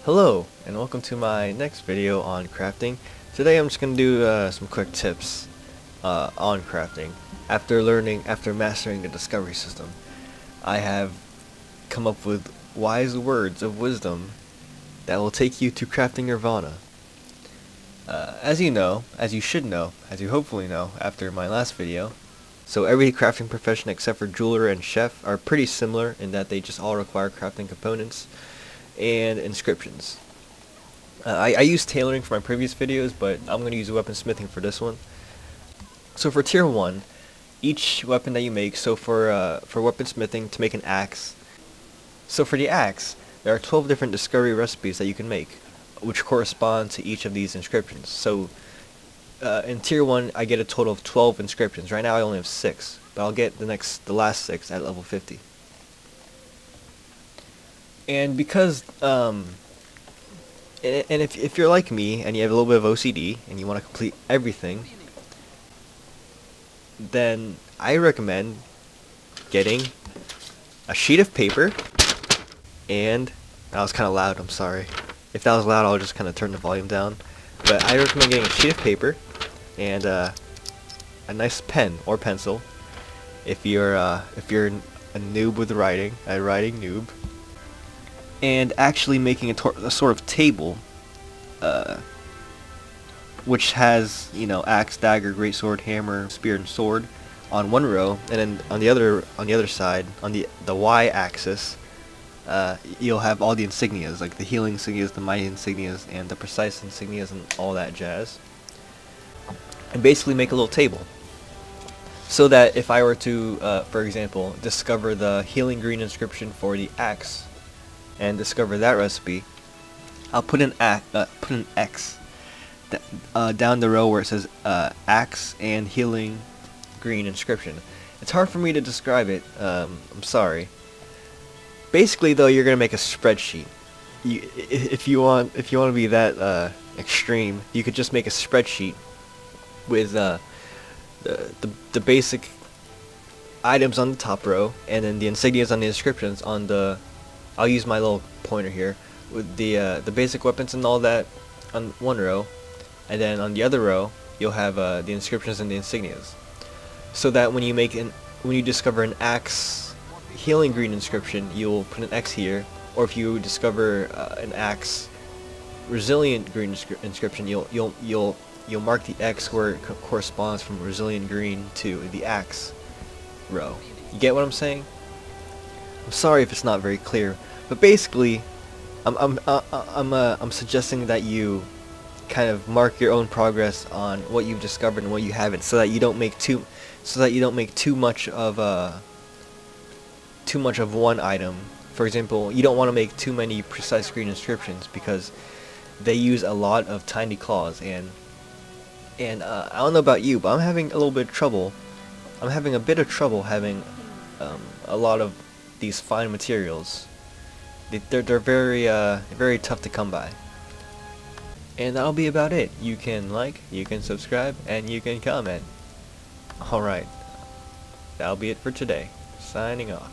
Hello, and welcome to my next video on crafting. Today I'm just going to do some quick tips on crafting. After mastering the discovery system, I have come up with wise words of wisdom that will take you to crafting nirvana. As you should know, as you hopefully know after my last video, so every crafting profession except for jeweler and chef are pretty similar in that they just all require crafting components and inscriptions. I used tailoring for my previous videos, but I'm going to use weaponsmithing for this one. So for tier 1, each weapon that you make, so for weaponsmithing, to make an axe, so for the axe, there are 12 different discovery recipes that you can make, which correspond to each of these inscriptions. So in tier 1, I get a total of 12 inscriptions. Right now I only have 6, but I'll get the last 6 at level 50. And because, and if you're like me and you have a little bit of OCD and you want to complete everything, then I recommend getting a sheet of paper, and that was kind of loud, I'm sorry. If that was loud, I'll just kind of turn the volume down. But I recommend getting a sheet of paper and a nice pen or pencil if you're a noob with writing, a writing noob. And actually making a sort of table, which has, axe, dagger, greatsword, hammer, spear, and sword on one row, and then on the other side, on the y-axis, you'll have all the insignias, like the healing insignias, the mighty insignias, and the precise insignias, and all that jazz. And basically make a little table, so that if I were to, for example, discover the healing green inscription for the axe, and discover that recipe, I'll put an X down the row where it says axe and healing green inscription. It's hard for me to describe it. I'm sorry. Basically, though, you're gonna make a spreadsheet. If you want to be that extreme, you could just make a spreadsheet with the basic items on the top row, and then the insignias on the inscriptions on the. I'll use my little pointer here with the basic weapons and all that on one row, and then on the other row you'll have the inscriptions and the insignias. So that when you discover an axe healing green inscription, you'll put an X here, or if you discover an axe resilient green inscription, you'll mark the X where it corresponds from resilient green to the axe row. You get what I'm saying? I'm sorry if it's not very clear, but basically, I'm suggesting that you kind of mark your own progress on what you've discovered and what you haven't, so that you don't make too much of one item. For example, you don't want to make too many precise green inscriptions because they use a lot of tiny claws, and I don't know about you, but I'm having a little bit of trouble. I'm having a bit of trouble having a lot of these fine materials. They're very tough to come by. And that'll be about it. You can like, you can subscribe, and you can comment. Alright, that'll be it for today. Signing off.